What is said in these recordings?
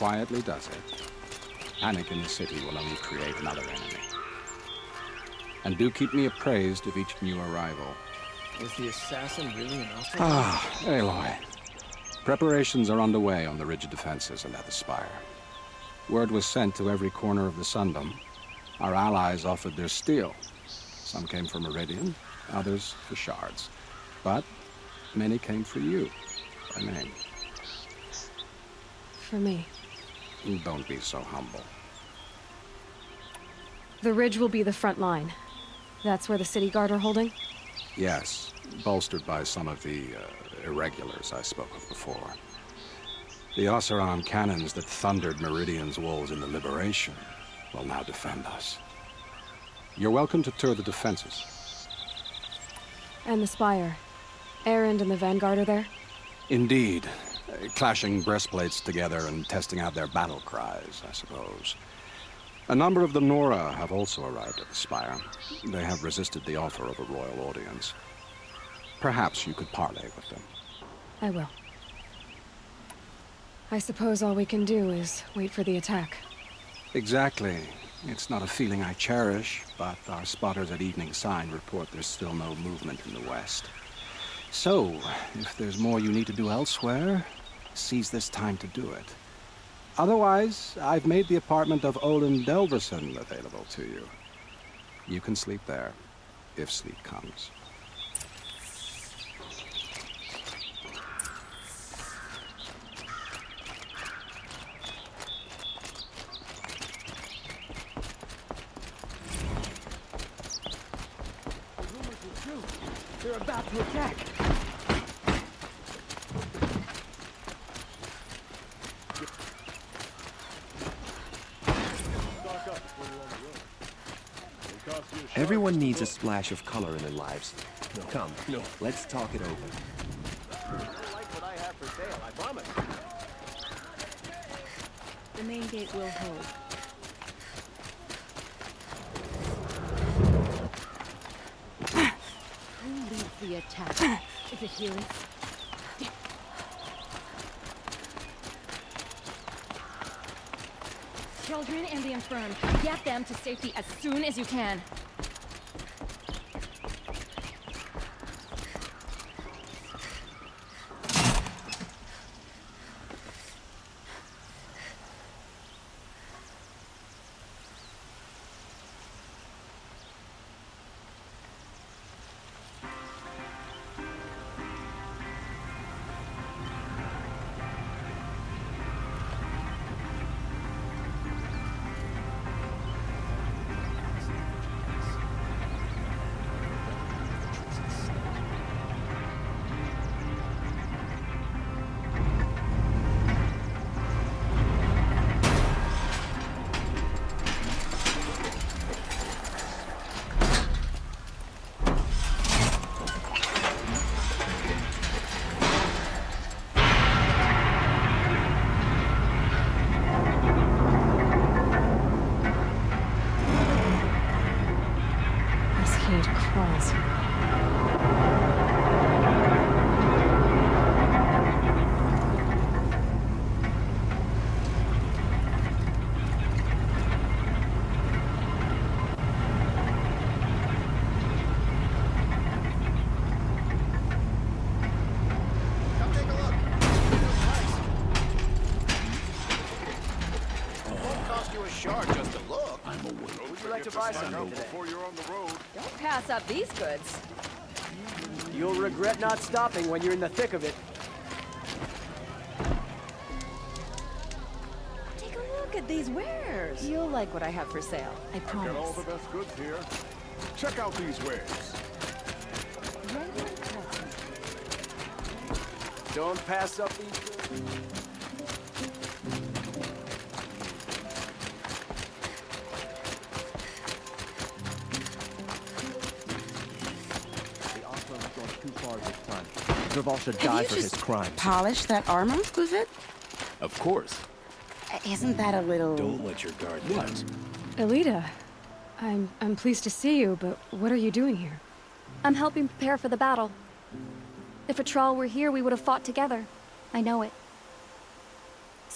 quietly does it. Panic in the city will only create another enemy. And do keep me appraised of each new arrival. Is the assassin really an Oseram? Ah, Aloy. Preparations are underway on the rigid defenses and at the Spire. Word was sent to every corner of the Sundom. Our allies offered their steel. Some came for Meridian, others for shards. But many came for you, by name. For me. Don't be so humble. The ridge will be the front line. That's where the city guard are holding? Yes, bolstered by some of the irregulars I spoke of before. The Oseram Cannons that thundered Meridian's walls in the Liberation will now defend us. You're welcome to tour the defenses. And the Spire. Erand and the Vanguard are there? Indeed. Clashing breastplates together and testing out their battle cries, I suppose. A number of the Nora have also arrived at the Spire. They have resisted the offer of a royal audience. Perhaps you could parley with them. I will. I suppose all we can do is wait for the attack. Exactly. It's not a feeling I cherish, but our spotters at Evening Sign report there's still no movement in the west. So, if there's more you need to do elsewhere, seize this time to do it. Otherwise, I've made the apartment of Olin Delverson available to you. You can sleep there, if sleep comes. They're about to attack. Everyone needs a splash of color in their lives. Come, let's talk it over. I like what I have for sale, I promise. The main gate will hold. Who leads the attack? Is it Healy? Children and the infirm, get them to safety as soon as you can. Don't pass up these goods. You'll regret not stopping when you're in the thick of it. Take a look at these wares. You'll like what I have for sale, I promise. Got all the best goods here. Check out these wares. Don't pass up these goods. Varl should die for his crimes. Polish that armor with it? Of course. Isn't that a little... Don't let your guard down. Elida, I'm pleased to see you, but what are you doing here? I'm helping prepare for the battle. If Petra were here, we would have fought together. I know it.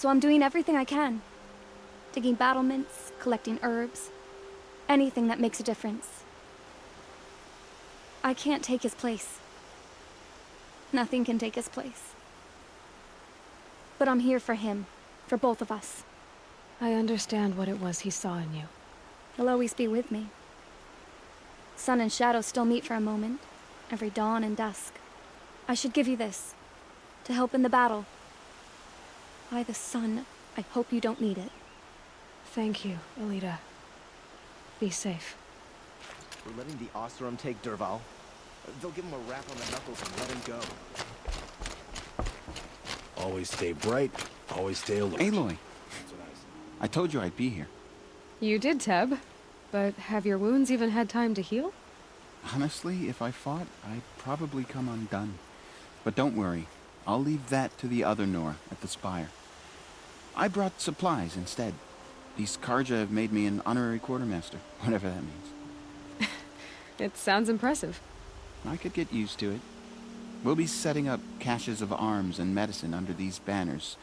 so I'm doing everything I can. Digging battlements, collecting herbs, anything that makes a difference. I can't take his place. Nothing can take his place. But I'm here for him, for both of us. I understand what it was he saw in you. He'll always be with me. Sun and shadow still meet for a moment, every dawn and dusk. I should give you this, to help in the battle. By the sun, I hope you don't need it. Thank you, Elida. Be safe. We're letting the Oseram take Derval. They'll give him a rap on the knuckles and let him go. Always stay bright, always stay alert. Aloy, I told you I'd be here. You did, Teb. But have your wounds even had time to heal? Honestly, if I fought, I'd probably come undone. But don't worry, I'll leave that to the other Nora at the Spire. I brought supplies instead. These Karja have made me an honorary quartermaster, whatever that means. It sounds impressive. I could get used to it. We'll be setting up caches of arms and medicine under these banners.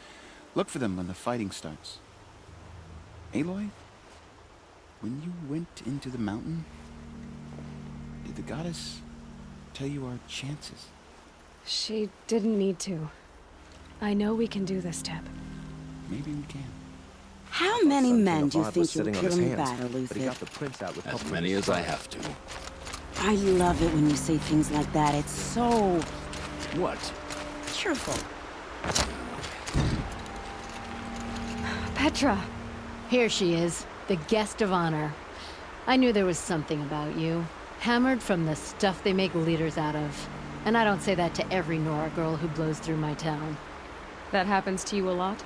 Look for them when the fighting starts. Aloy, when you went into the mountain, did the goddess tell you our chances? She didn't need to. I know we can do this, Teb. Maybe we can. How many men do you Varl was think sitting you'll on his kill in hands, battle, but he got Luther? the prince out with help As from many his as I son. have to. I love it when you say things like that. It's so What? cheerful. Petra! Here she is, the guest of honor. I knew there was something about you. Hammered from the stuff they make leaders out of. And I don't say that to every Nora girl who blows through my town. That happens to you a lot?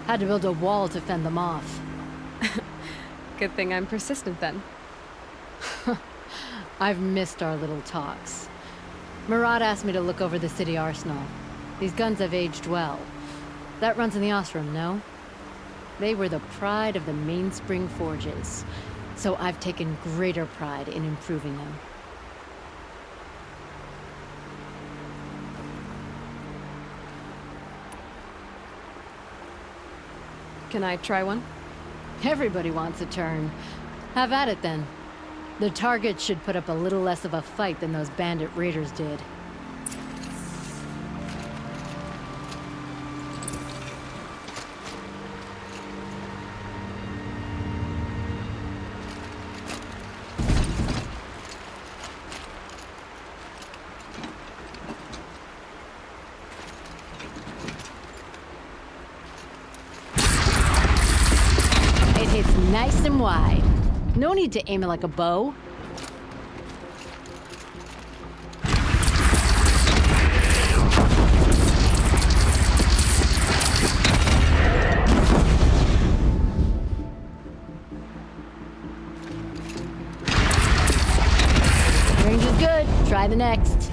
Had to build a wall to fend them off. Good thing I'm persistent then. I've missed our little talks. Murad asked me to look over the city arsenal. These guns have aged well. That runs in the Oseram, no? They were the pride of the Mainspring Forges, so I've taken greater pride in improving them. Can I try one? Everybody wants a turn. Have at it then. The target should put up a little less of a fight than those bandit raiders did. It hits nice and wide. No need to aim it like a bow. Range is good. Try the next.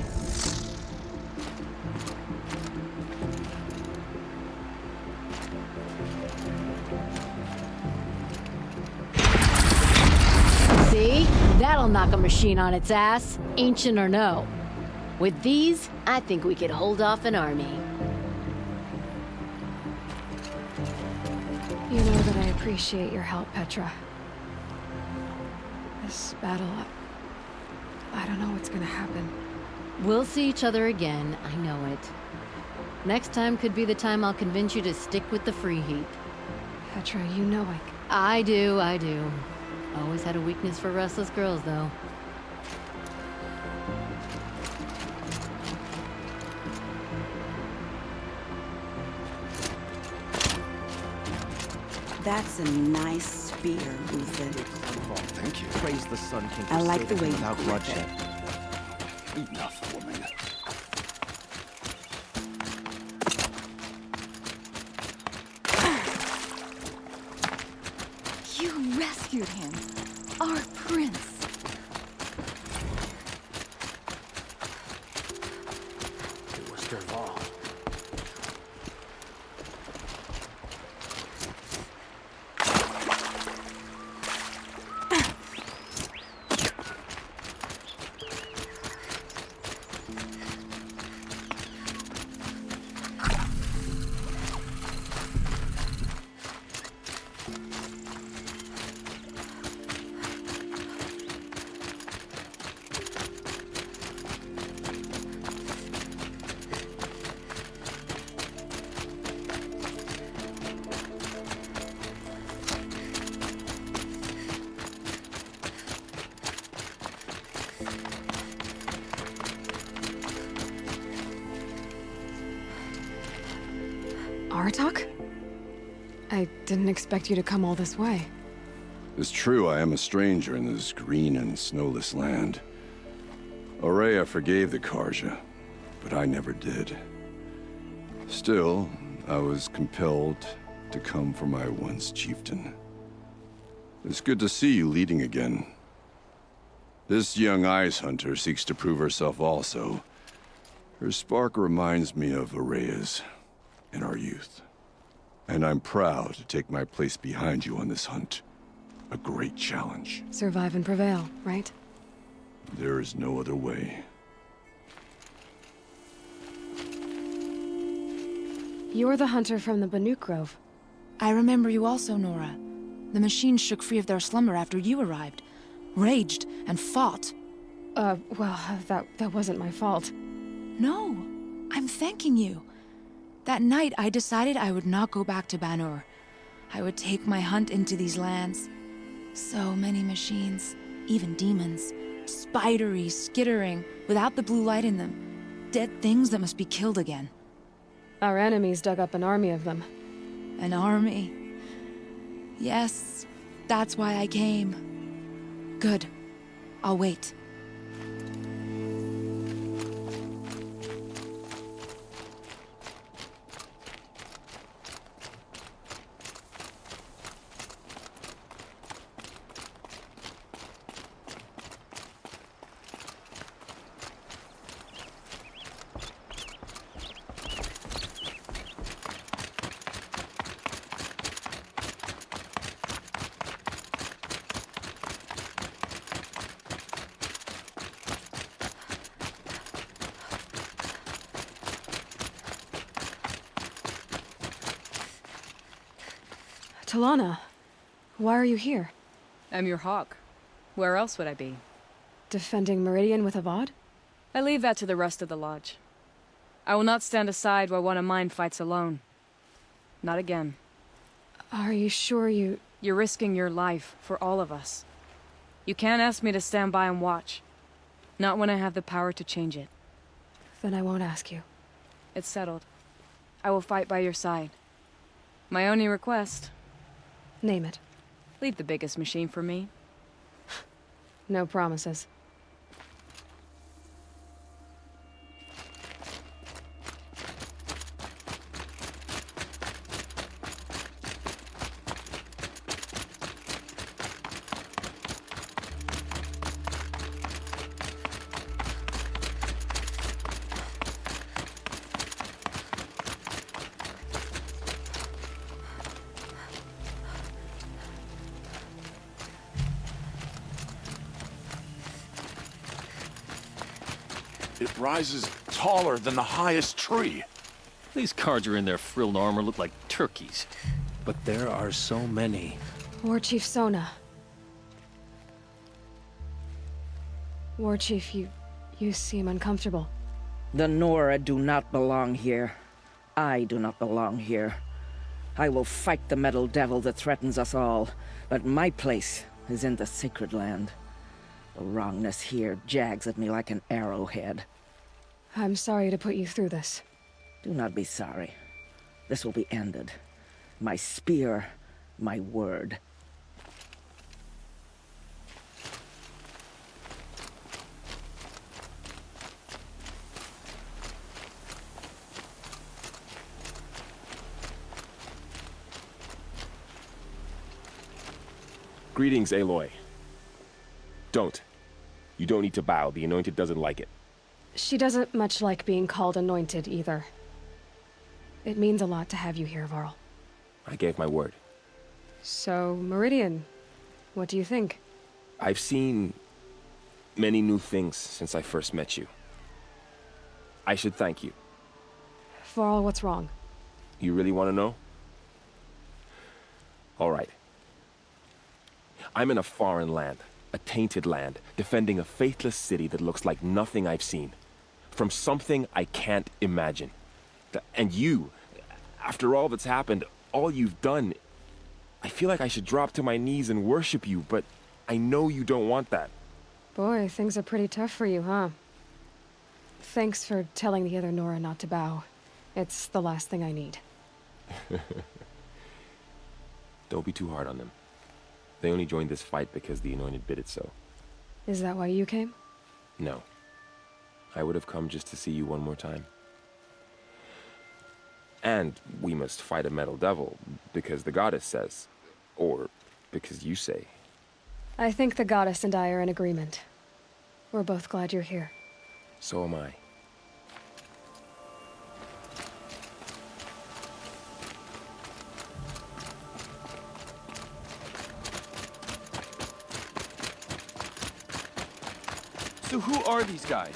See? That'll knock a machine on its ass, ancient or no. With these, I think we could hold off an army. You know that I appreciate your help, Petra. This battle, I don't know what's gonna happen. We'll see each other again, I know it. Next time could be the time I'll convince you to stick with the free heat. Petra, you know I do. Always had a weakness for restless girls, though. That's a nice spear, Luther. Thank you. Praise the Sun King for I like the saving way you without grip bloodshed. Enough, woman. You rescued him. Our prince. It was Derval. Aratak? I didn't expect you to come all this way. It's true I am a stranger in this green and snowless land. Aurea forgave the Karja, but I never did. Still, I was compelled to come for my once chieftain. It's good to see you leading again. This young ice hunter seeks to prove herself also. Her spark reminds me of Aurea's in our youth. And I'm proud to take my place behind you on this hunt. A great challenge. Survive and prevail, right? There is no other way. You're the hunter from the Banuk Grove. I remember you also, Nora. The machines shook free of their slumber after you arrived. Raged and fought. Well, that wasn't my fault. No, I'm thanking you. That night, I decided I would not go back to Banur. I would take my hunt into these lands. So many machines, even demons. Spidery, skittering, without the blue light in them. Dead things that must be killed again. Our enemies dug up an army of them. An army? Yes, that's why I came. Good. I'll wait. Talanah, why are you here? I'm your hawk. Where else would I be? Defending Meridian with Avad? I leave that to the rest of the Lodge. I will not stand aside while one of mine fights alone. Not again. Are you sure you... You're risking your life for all of us. You can't ask me to stand by and watch. Not when I have the power to change it. Then I won't ask you. It's settled. I will fight by your side. My only request... Name it. Leave the biggest machine for me. No promises. It rises taller than the highest tree. These Karja in their frilled armor look like turkeys. But there are so many. War Chief Sona. War Chief, you seem uncomfortable. The Nora do not belong here. I do not belong here. I will fight the metal devil that threatens us all, but my place is in the sacred land. The wrongness here jags at me like an arrowhead. I'm sorry to put you through this. Do not be sorry. This will be ended. My spear, my word. Greetings, Aloy. Don't. You don't need to bow. The Anointed doesn't like it. She doesn't much like being called Anointed, either. It means a lot to have you here, Varl. I gave my word. So, Meridian, what do you think? I've seen many new things since I first met you. I should thank you. Varl, what's wrong? You really want to know? All right. I'm in a foreign land, a tainted land, defending a faithless city that looks like nothing I've seen. From something I can't imagine. And you, after all that's happened, all you've done, I feel like I should drop to my knees and worship you, but I know you don't want that. Boy, things are pretty tough for you, huh? Thanks for telling the other Nora not to bow. It's the last thing I need. Don't be too hard on them. They only joined this fight because the Anointed bid it so. Is that why you came? No. I would have come just to see you one more time. And we must fight a metal devil, because the goddess says. Or because you say. I think the goddess and I are in agreement. We're both glad you're here. So am I. So who are these guys?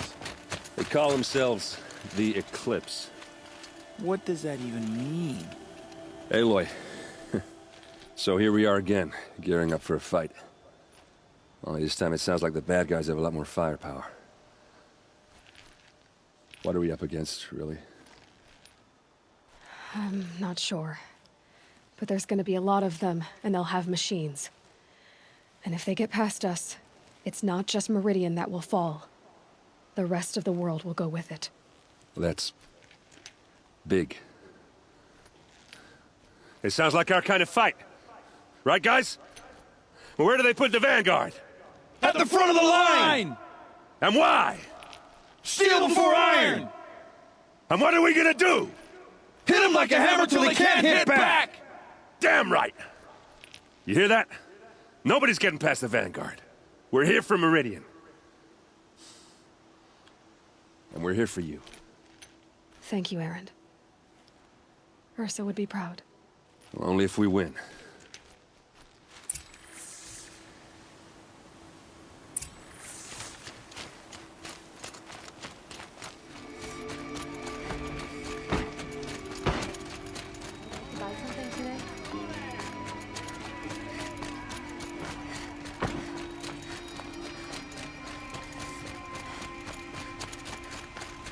They call themselves the Eclipse. What does that even mean? Aloy. So here we are again, gearing up for a fight. Only this time it sounds like the bad guys have a lot more firepower. What are we up against, really? I'm not sure. But there's gonna be a lot of them, and they'll have machines. And if they get past us, it's not just Meridian that will fall. The rest of the world will go with it. Well, that's... big. It sounds like our kind of fight. Right, guys? Well, where do they put the Vanguard? At the front of the line! And why? Steel before iron! And what are we gonna do? Hit them like a hammer till they can't hit back! Damn right! You hear that? Nobody's getting past the Vanguard. We're here for Meridian. And we're here for you. Thank you, Erand. Ursa would be proud. Well, only if we win. Buy something today?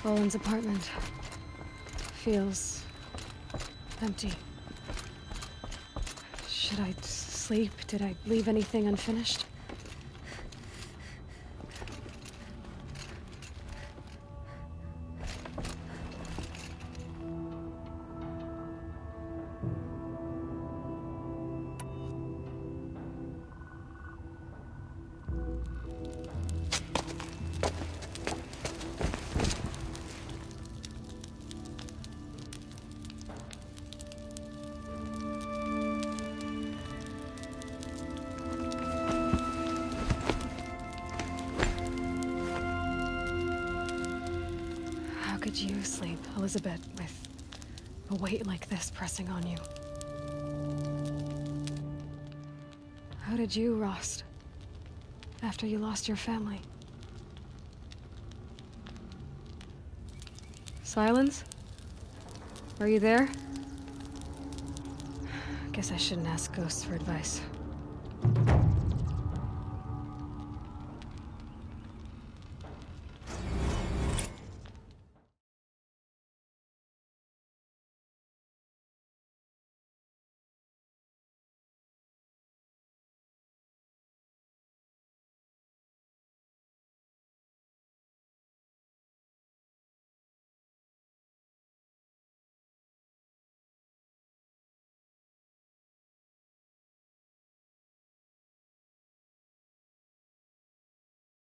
Boland's apartment feels empty. Should I sleep? Did I leave anything unfinished? How could you sleep, Elizabeth, with a weight like this pressing on you? How did you rest after you lost your family? Silence? Are you there? Guess I shouldn't ask ghosts for advice.